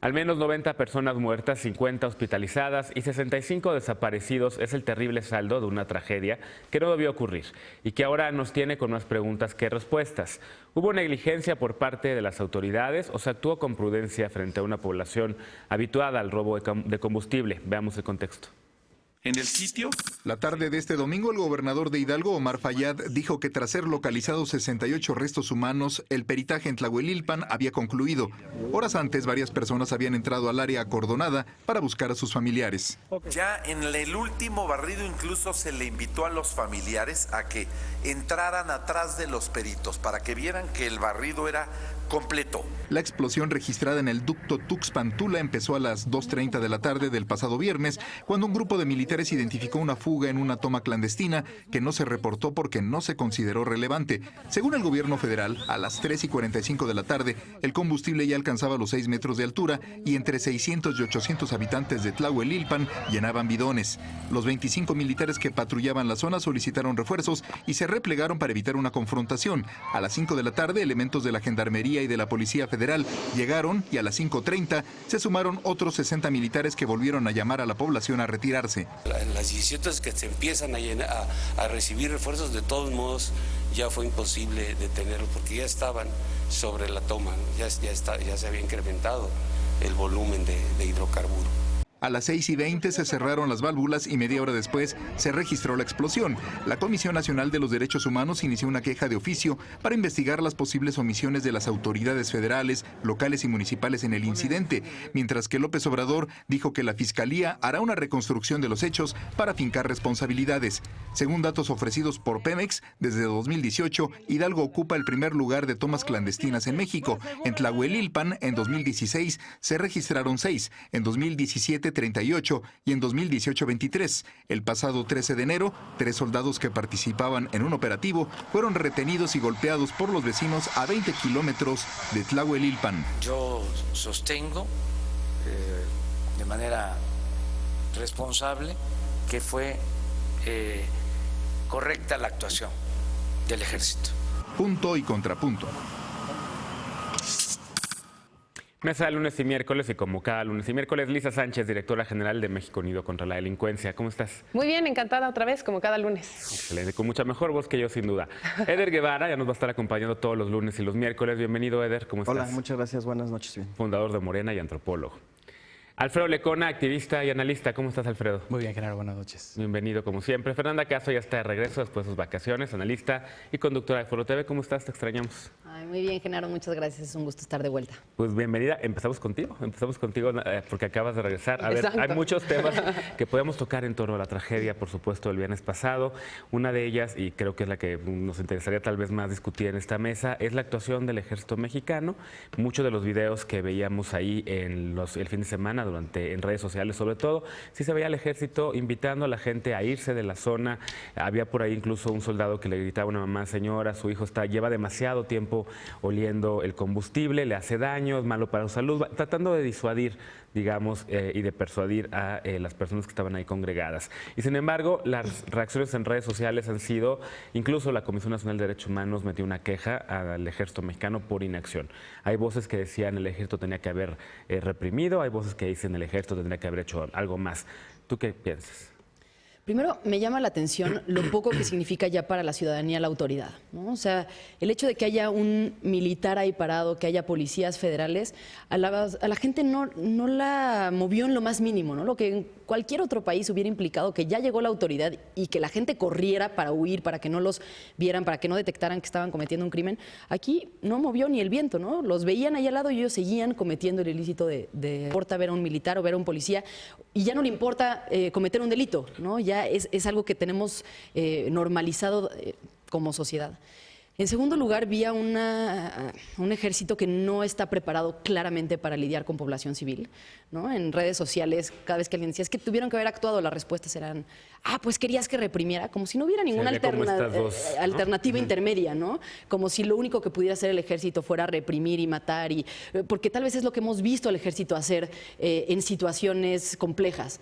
Al menos 90 personas muertas, 50 hospitalizadas y 65 desaparecidos es el terrible saldo de una tragedia que no debió ocurrir y que ahora nos tiene con más preguntas que respuestas. ¿Hubo negligencia por parte de las autoridades o se actuó con prudencia frente a una población habituada al robo de combustible? Veamos el contexto. En el sitio. La tarde de este domingo, el gobernador de Hidalgo, Omar Fayad, dijo que tras ser localizados 68 restos humanos, el peritaje en Tlahuelilpan había concluido. Horas antes, varias personas habían entrado al área acordonada para buscar a sus familiares. Ya en el último barrido incluso se le invitó a los familiares a que entraran atrás de los peritos para que vieran que el barrido era completo. La explosión registrada en el ducto Tuxpan-Tula empezó a las 2:30 de la tarde del pasado viernes, cuando un grupo de militares identificó una fuga en una toma clandestina que no se reportó porque no se consideró relevante. Según el gobierno federal, a las 3:45 de la tarde, el combustible ya alcanzaba los 6 metros de altura y entre 600 y 800 habitantes de Tlahuelilpan llenaban bidones. Los 25 militares que patrullaban la zona solicitaron refuerzos y se replegaron para evitar una confrontación. A las 5 de la tarde, elementos de la Gendarmería y de la Policía Federal llegaron y a las 5:30 se sumaron otros 60 militares que volvieron a llamar a la población a retirarse. En las 17 que se empiezan a recibir refuerzos, de todos modos ya fue imposible detenerlos porque ya estaban sobre la toma, ya se había incrementado el volumen de hidrocarburo. A las 6:20 se cerraron las válvulas y media hora después se registró la explosión. La Comisión Nacional de los Derechos Humanos inició una queja de oficio para investigar las posibles omisiones de las autoridades federales, locales y municipales en el incidente, mientras que López Obrador dijo que la Fiscalía hará una reconstrucción de los hechos para fincar responsabilidades. Según datos ofrecidos por Pemex, desde 2018, Hidalgo ocupa el primer lugar de tomas clandestinas en México. En Tlahuelilpan, en 2016, se registraron 6, en 2017 38 y en 2018 23. El pasado 13 de enero, 3 soldados que participaban en un operativo fueron retenidos y golpeados por los vecinos a 20 kilómetros de Tlahuelilpan. Yo sostengo de manera responsable que fue correcta la actuación del ejército. Punto y contrapunto. Mesa de lunes y miércoles y como cada lunes y miércoles, Lisa Sánchez, directora general de México Unido contra la Delincuencia. ¿Cómo estás? Muy bien, encantada otra vez, como cada lunes. Excelente, con mucha mejor voz que yo, sin duda. Eder Guevara ya nos va a estar acompañando todos los lunes y los miércoles. Bienvenido, Eder, ¿cómo estás? Hola, muchas gracias, buenas noches. Bien. Fundador de Morena y antropólogo. Alfredo Lecona, activista y analista. ¿Cómo estás, Alfredo? Muy bien, Genaro, buenas noches. Bienvenido, como siempre. Fernanda Caso ya está de regreso después de sus vacaciones, analista y conductora de Foro TV. ¿Cómo estás? Te extrañamos. Ay, muy bien, Genaro, muchas gracias. Es un gusto estar de vuelta. Pues bienvenida. Empezamos contigo porque acabas de regresar. A ver, Exacto. hay muchos temas que podemos tocar en torno a la tragedia, por supuesto, el viernes pasado. Una de ellas, y creo que es la que nos interesaría tal vez más discutir en esta mesa, es la actuación del ejército mexicano. Muchos de los videos que veíamos ahí el fin de semana en redes sociales sobre todo, sí se veía al ejército invitando a la gente a irse de la zona. Había por ahí incluso un soldado que le gritaba a una mamá: señora, su hijo lleva demasiado tiempo oliendo el combustible, le hace daño, es malo para su salud, tratando de disuadir, digamos, y de persuadir a las personas que estaban ahí congregadas. Y sin embargo, las reacciones en redes sociales han sido, incluso la Comisión Nacional de Derechos Humanos metió una queja al ejército mexicano por inacción. Hay voces que decían el ejército tenía que haber reprimido, hay voces que dicen el ejército tendría que haber hecho algo más. ¿Tú qué piensas? Primero, me llama la atención lo poco que significa ya para la ciudadanía la autoridad, ¿no? O sea, el hecho de que haya un militar ahí parado, que haya policías federales, a la gente no la movió en lo más mínimo, ¿no? Lo que en cualquier otro país hubiera implicado que ya llegó la autoridad y que la gente corriera para huir, para que no los vieran, para que no detectaran que estaban cometiendo un crimen. Aquí no movió ni el viento, ¿no? Los veían ahí al lado y ellos seguían cometiendo el ilícito de importa ver a un militar o ver a un policía, y ya no le importa cometer un delito, ¿no? Ya es algo que tenemos normalizado como sociedad. En segundo lugar, vi a un ejército que no está preparado claramente para lidiar con población civil, ¿no? En redes sociales, cada vez que alguien decía, es que tuvieron que haber actuado, las respuestas eran, pues querías que reprimiera, como si no hubiera ninguna alternativa intermedia, ¿no? Como si lo único que pudiera hacer el ejército fuera reprimir y matar, porque tal vez es lo que hemos visto al ejército hacer en situaciones complejas.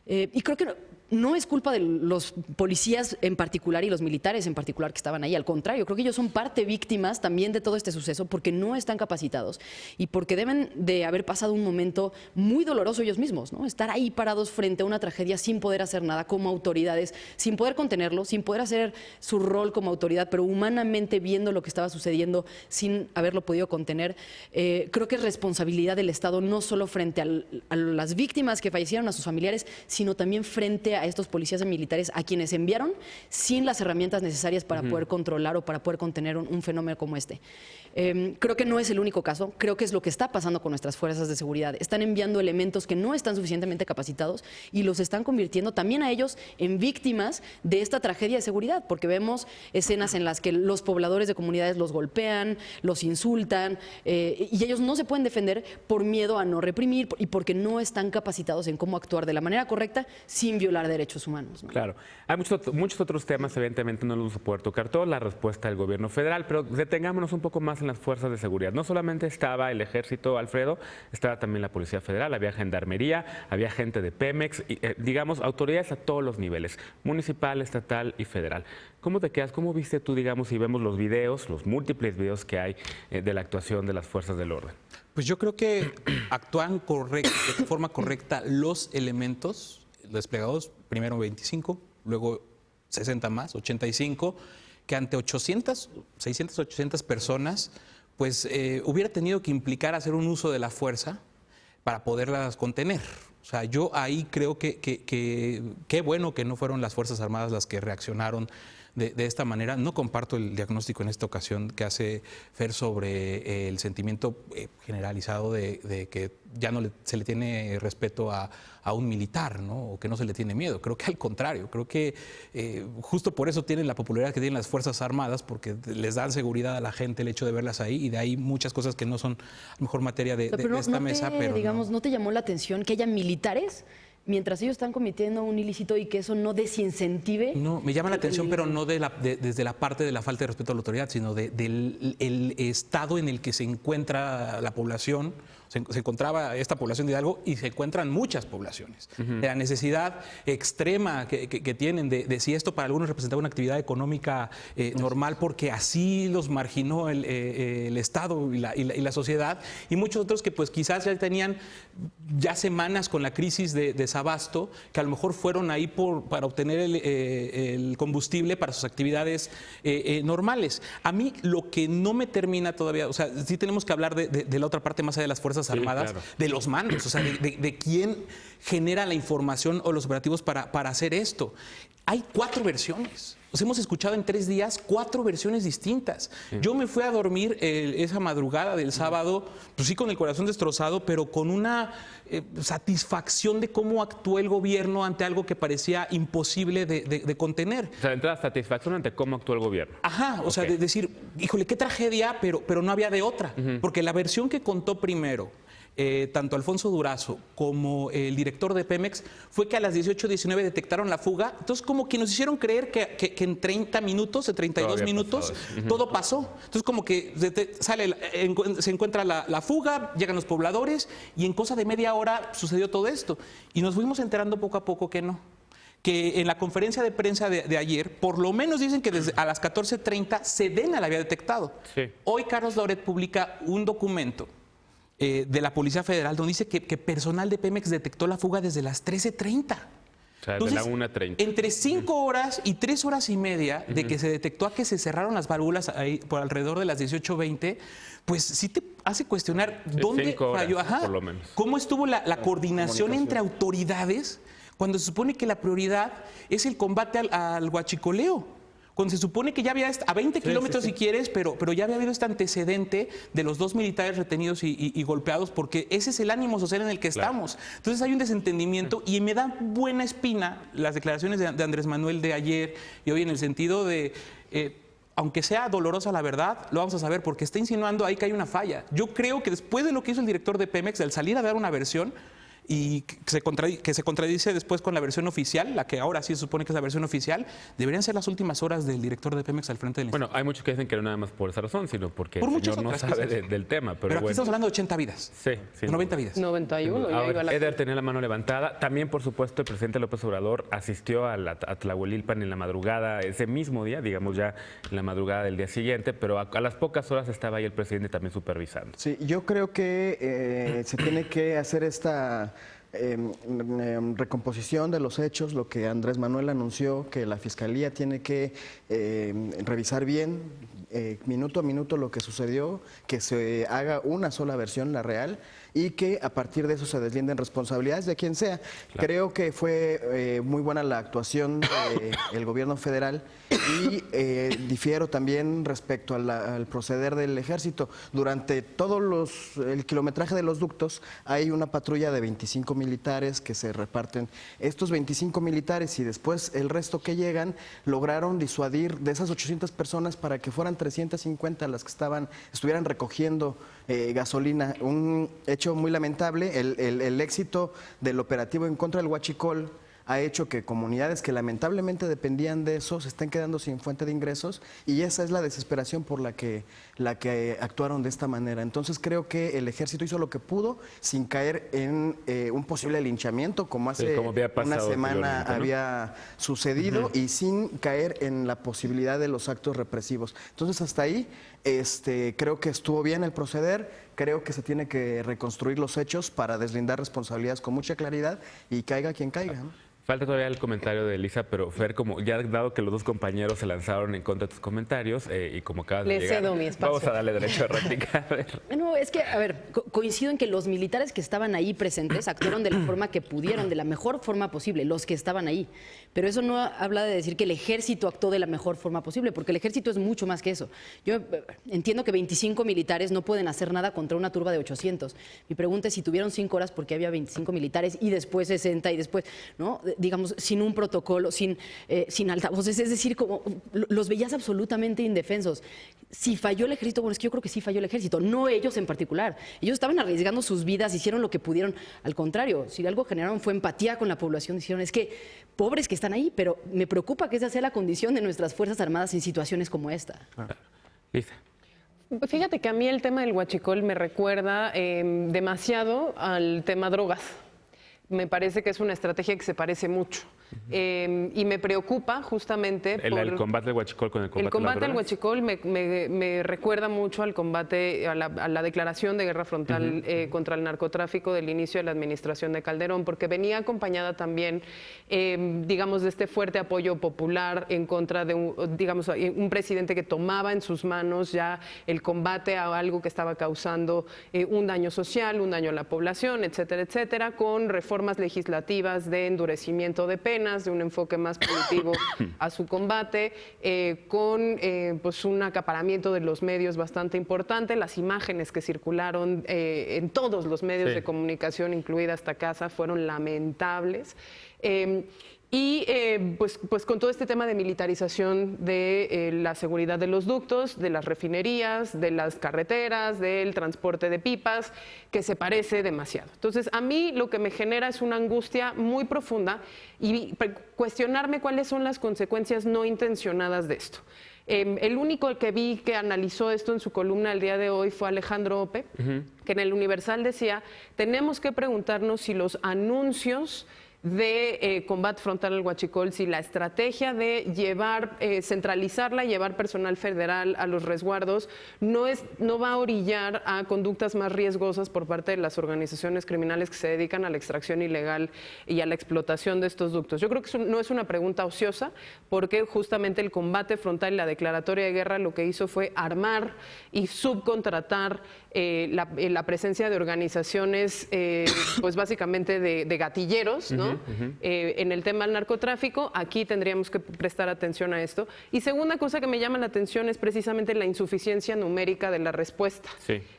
Y creo que no es culpa de los policías en particular y los militares en particular que estaban ahí. Al contrario, creo que ellos son parte víctimas también de todo este suceso porque no están capacitados y porque deben de haber pasado un momento muy doloroso ellos mismos, ¿no? Estar ahí parados frente a una tragedia sin poder hacer nada como autoridades, sin poder contenerlo, sin poder hacer su rol como autoridad, pero humanamente viendo lo que estaba sucediendo sin haberlo podido contener. Creo que es responsabilidad del Estado no solo frente a las víctimas que fallecieron, a sus familiares, sino también frente a estos policías y militares a quienes enviaron sin las herramientas necesarias para poder controlar o para poder contener un fenómeno como este. Creo que no es el único caso, creo que es lo que está pasando con nuestras fuerzas de seguridad. Están enviando elementos que no están suficientemente capacitados y los están convirtiendo también a ellos en víctimas de esta tragedia de seguridad, porque vemos escenas en las que los pobladores de comunidades los golpean, los insultan, y ellos no se pueden defender por miedo a no reprimir y porque no están capacitados en cómo actuar de la manera correcta sin violar derechos humanos, ¿no? Claro. Hay muchos otros temas, evidentemente no los vamos a poder tocar todos, la respuesta del gobierno federal, pero detengámonos un poco más en las fuerzas de seguridad. No solamente estaba el ejército, Alfredo, estaba también la Policía Federal, había gendarmería, había gente de Pemex, y, digamos, autoridades a todos los niveles, municipal, estatal y federal. ¿Cómo te quedas? ¿Cómo viste tú, digamos, si vemos los videos, los múltiples videos que hay de la actuación de las fuerzas del orden? Pues yo creo que actúan de forma correcta los elementos desplegados, primero 25, luego 60 más, 85, que ante 600, 800 personas, pues hubiera tenido que implicar hacer un uso de la fuerza para poderlas contener. O sea, yo ahí creo que qué bueno que no fueron las Fuerzas Armadas las que reaccionaron de esta manera. No comparto el diagnóstico en esta ocasión que hace Fer sobre el sentimiento generalizado de que ya no se le tiene respeto a un militar, ¿no? O que no se le tiene miedo. Creo que al contrario, creo que justo por eso tienen la popularidad que tienen las Fuerzas Armadas, porque les dan seguridad a la gente el hecho de verlas ahí, y de ahí muchas cosas que no son a lo mejor materia de esta mesa. Pero digamos, ¿no te llamó la atención que haya militares mientras ellos están cometiendo un ilícito y que eso no desincentive? No, me llama la atención, pero no desde la parte de la falta de respeto a la autoridad, sino del estado en el que se encuentra la población. Se encontraba esta población de Hidalgo y se encuentran muchas poblaciones. De la necesidad extrema que tienen de si esto para algunos representaba una actividad económica normal, porque así los marginó el Estado y la sociedad, y muchos otros que pues quizás ya tenían semanas con la crisis de desabasto, que a lo mejor fueron ahí para obtener el combustible para sus actividades normales. A mí lo que no me termina todavía, o sea, sí tenemos que hablar de la otra parte más allá de las Fuerzas Armadas, claro, de los mandos, o sea, de quién genera la información o los operativos para hacer esto. Hay 4 versiones. Os hemos escuchado en 3 días 4 versiones distintas. Yo me fui a dormir esa madrugada del sábado, pues sí, con el corazón destrozado, pero con una satisfacción de cómo actuó el gobierno ante algo que parecía imposible de contener. O sea, de entrada, satisfacción ante cómo actuó el gobierno. Ajá, o sea, de decir, híjole, qué tragedia, pero no había de otra. Porque la versión que contó primero tanto Alfonso Durazo como el director de Pemex fue que a las 18:19 detectaron la fuga. Entonces, como que nos hicieron creer que en 30 minutos, en 32 minutos, todo pasó. Entonces, como que se encuentra la fuga, llegan los pobladores y en cosa de media hora sucedió todo esto. Y nos fuimos enterando poco a poco que no. Que en la conferencia de prensa de ayer, por lo menos dicen que desde a las 14:30 Sedena la había detectado. Sí. Hoy Carlos Loret publica un documento de la Policía Federal donde dice que personal de Pemex detectó la fuga desde las 13:30. O sea, entonces, de la 1:30. Entre 5 horas y 3 horas y media de que se detectó a que se cerraron las válvulas ahí por alrededor de las 18:20, pues sí te hace cuestionar dónde falló. Ajá, por lo menos. ¿Cómo estuvo la coordinación entre autoridades cuando se supone que la prioridad es el combate al huachicoleo? Cuando se supone que ya había a 20 kilómetros si quieres, pero ya había habido este antecedente de los 2 militares retenidos y golpeados, porque ese es el ánimo social en el que estamos. Entonces hay un desentendimiento y me da buena espina las declaraciones de Andrés Manuel de ayer y hoy, en el sentido de, aunque sea dolorosa la verdad, lo vamos a saber, porque está insinuando ahí que hay una falla. Yo creo que después de lo que hizo el director de Pemex, al salir a dar una versión, y que se contradice después con la versión oficial, la que ahora sí se supone que es la versión oficial. Deberían ser las últimas horas del director de Pemex al frente del Bueno, hay muchos que dicen que no nada más por esa razón, sino porque por el muchas señor no otras sabe cosas. del tema. Pero aquí bueno. estamos hablando de 80 vidas. Sí, sí. 90 vidas. 91. ya Ahora, iba la- Eder tenía la mano levantada. También, por supuesto, el presidente López Obrador asistió a Tlahuelilpan en la madrugada, ese mismo día, digamos ya en la madrugada del día siguiente, pero a las pocas horas estaba ahí el presidente también supervisando. Sí, yo creo que se tiene que hacer esta recomposición de los hechos, lo que Andrés Manuel anunció, que la Fiscalía tiene que revisar bien, minuto a minuto lo que sucedió, que se haga una sola versión, la real, y que a partir de eso se deslinden responsabilidades de quien sea. Claro. Creo que fue muy buena la actuación del gobierno federal y difiero también respecto al proceder del ejército. Durante todo el kilometraje de los ductos hay una patrulla de 25 militares que se reparten. Estos 25 militares y después el resto que llegan lograron disuadir de esas 800 personas para que fueran 350 las que estuvieran recogiendo gasolina. Un hecho muy lamentable. El éxito del operativo en contra del huachicol ha hecho que comunidades que lamentablemente dependían de eso se estén quedando sin fuente de ingresos, y esa es la desesperación por la que actuaron de esta manera. Entonces creo que el ejército hizo lo que pudo sin caer en un posible linchamiento como hace una semana había sucedido, y sin caer en la posibilidad de los actos represivos. Entonces hasta ahí creo que estuvo bien el proceder. Creo que se tiene que reconstruir los hechos para deslindar responsabilidades con mucha claridad y caiga quien caiga, ¿no? Falta todavía el comentario de Elisa, pero Fer, como ya dado que los dos compañeros se lanzaron en contra de tus comentarios y como acabas de llegar, cedo mi espacio. vamos a darle derecho a réplica. No, es que, a ver, coincido en que los militares que estaban ahí presentes actuaron de la forma que pudieron, de la mejor forma posible, los que estaban ahí. Pero eso no habla de decir que el ejército actuó de la mejor forma posible, porque el ejército es mucho más que eso. Yo entiendo que 25 militares no pueden hacer nada contra una turba de 800. Mi pregunta es si tuvieron 5 horas porque había 25 militares y después 60 y después, ¿no? Digamos, sin un protocolo, sin altavoces, es decir, como los veías absolutamente indefensos. Si falló el ejército, bueno, es que yo creo que sí falló el ejército, no ellos en particular. Ellos estaban arriesgando sus vidas, hicieron lo que pudieron. Al contrario, si algo generaron fue empatía con la población, dijeron, es que pobres que están ahí, pero me preocupa que esa sea la condición de nuestras Fuerzas Armadas en situaciones como esta. Lisa. Fíjate que a mí el tema del huachicol me recuerda demasiado al tema drogas. Me parece que es una estrategia que se parece mucho. Y me preocupa justamente el combate del huachicol con el combate del huachicol me recuerda mucho al combate, a la declaración de guerra frontal contra el narcotráfico del inicio de la administración de Calderón, porque venía acompañada también, digamos, de este fuerte apoyo popular en contra de un presidente que tomaba en sus manos ya el combate a algo que estaba causando un daño social, un daño a la población, etcétera, etcétera, con reformas legislativas de endurecimiento de penas, de un enfoque más punitivo a su combate, con pues un acaparamiento de los medios bastante importante. Las imágenes que circularon en todos los medios de comunicación, incluida esta casa, fueron lamentables. Pues con todo este tema de militarización de la seguridad de los ductos, de las refinerías, de las carreteras, del transporte de pipas, que se parece demasiado. Entonces, a mí lo que me genera es una angustia muy profunda y cuestionarme cuáles son las consecuencias no intencionadas de esto. El único que vi que analizó esto en su columna el día de hoy fue Alejandro Ope, que en el Universal decía, tenemos que preguntarnos si los anuncios de combate frontal al huachicol, si la estrategia de centralizarla y llevar personal federal a los resguardos no va a orillar a conductas más riesgosas por parte de las organizaciones criminales que se dedican a la extracción ilegal y a la explotación de estos ductos. Yo creo que no es una pregunta ociosa, porque justamente el combate frontal y la declaratoria de guerra lo que hizo fue armar y subcontratar la presencia de organizaciones, pues básicamente de gatilleros, ¿no? ¿no? En el tema del narcotráfico, aquí tendríamos que prestar atención a esto. Y segunda cosa que me llama la atención es precisamente la insuficiencia numérica de la respuesta,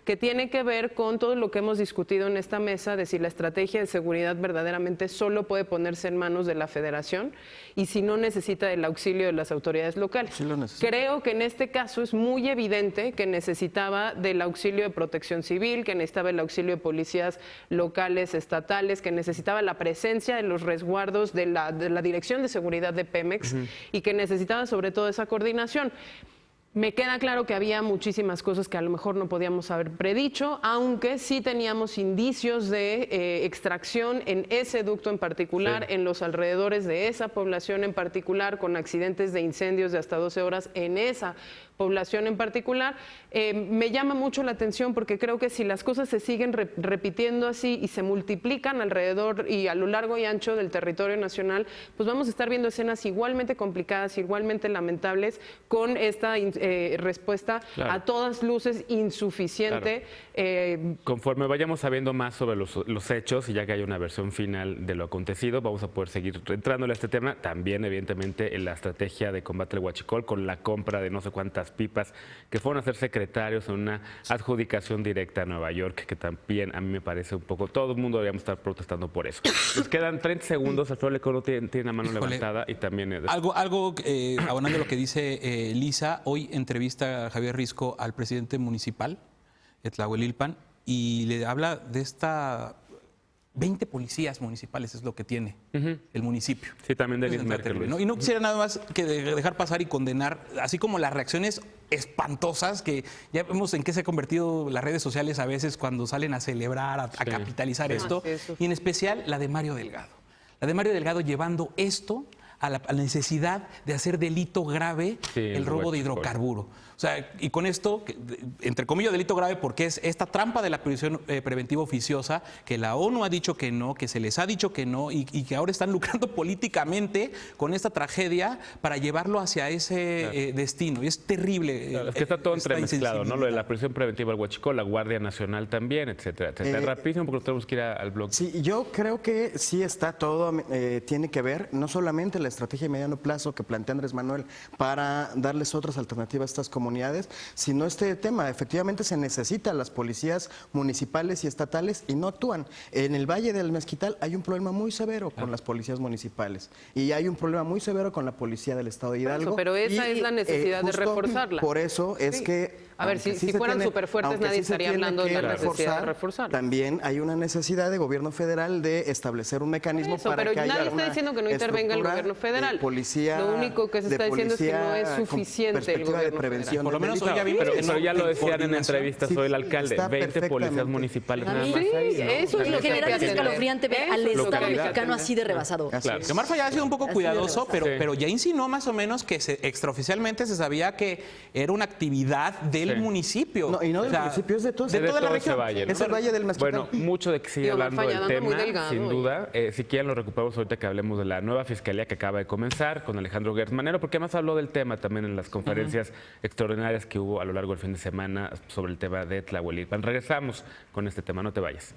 que tiene que ver con todo lo que hemos discutido en esta mesa, de si la estrategia de seguridad verdaderamente solo puede ponerse en manos de la Federación y si no necesita el auxilio de las autoridades locales. Sí lo necesita. Creo que en este caso es muy evidente que necesitaba del auxilio de Protección Civil, que necesitaba el auxilio de policías locales, estatales, que necesitaba la presencia de los resguardos de la Dirección de Seguridad de Pemex y que necesitaba sobre todo esa coordinación. Me queda claro que había muchísimas cosas que a lo mejor no podíamos haber predicho, aunque sí teníamos indicios de extracción en ese ducto en particular, en los alrededores de esa población en particular, con accidentes de incendios de hasta 12 horas en esa población en particular. Me llama mucho la atención porque creo que si las cosas se siguen repitiendo así y se multiplican alrededor y a lo largo y ancho del territorio nacional, pues vamos a estar viendo escenas igualmente complicadas, igualmente lamentables, con esta respuesta a todas luces insuficiente. Conforme vayamos sabiendo más sobre los hechos y ya que hay una versión final de lo acontecido, vamos a poder seguir entrándole a este tema. También, evidentemente, en la estrategia de combate al huachicol con la compra de no sé cuántas pipas que fueron a ser secretarios en una adjudicación directa a Nueva York, que también a mí me parece un poco, todo el mundo deberíamos estar protestando por eso. Nos quedan 30 segundos, Alfredo Lecona tiene la mano levantada y también... Algo abonando lo que dice Lisa, hoy entrevista a Javier Risco al presidente municipal, Tlahuelilpan, y le habla de esta... 20 policías municipales es lo que tiene el municipio. Sí, también de Liz Merkel. ¿No? Y no quisiera nada más que dejar pasar y condenar, así como las reacciones espantosas que ya vemos en qué se han convertido las redes sociales a veces cuando salen a celebrar, a capitalizar esto, y en especial la de Mario Delgado. La de Mario Delgado llevando esto a la necesidad de hacer delito grave el robo de hidrocarburo. O sea, y con esto, entre comillas, delito grave, porque es esta trampa de la prisión preventiva oficiosa, que la ONU ha dicho que no, que se les ha dicho que no, y que ahora están lucrando políticamente con esta tragedia para llevarlo hacia ese destino. Y es terrible. Claro, es que está todo entremezclado, ¿no? Lo de la prisión preventiva al huachicol, la Guardia Nacional también, etcétera, etcétera. Rapidísimo, porque tenemos que ir al blog. Sí, yo creo que sí está todo, tiene que ver, no solamente la estrategia de mediano plazo que plantea Andrés Manuel para darles otras alternativas a estas comunidades, sino este tema. Efectivamente se necesitan las policías municipales y estatales y no actúan. En el Valle del Mezquital hay un problema muy severo con las policías municipales y hay un problema muy severo con la policía del Estado de Hidalgo. Pero esa es la necesidad de reforzarla. Por eso es que... A ver, si fueran súper fuertes nadie estaría hablando de la necesidad de reforzarla. También hay una necesidad de gobierno federal de establecer un mecanismo para que haya nadie está diciendo que no intervenga el gobierno federal. Lo único que se está diciendo es que no es suficiente el gobierno federal. Por lo menos hoy ya vimos, pero ya lo decían en entrevistas hoy el alcalde, 20 policías municipales nada más ahí, ¿no? Eso es lo que es escalofriante ver al Estado mexicano así de rebasado. Claro. Que Marfa ya ha sido un poco cuidadoso, pero ya insinuó más o menos que extraoficialmente se sabía que era una actividad del municipio. No, y no del municipio, es de toda la región. Valle, ¿no? Es el Valle del Mezquital. Bueno, mucho de que sigue hablando del tema, sin duda. Si quieren lo recuperamos ahorita que hablemos de la nueva fiscalía que acaba de comenzar con Alejandro Gertz Manero, porque además habló del tema también en las conferencias extraordinarias que hubo a lo largo del fin de semana sobre el tema de Tlahuelilpan. Regresamos con este tema, no te vayas.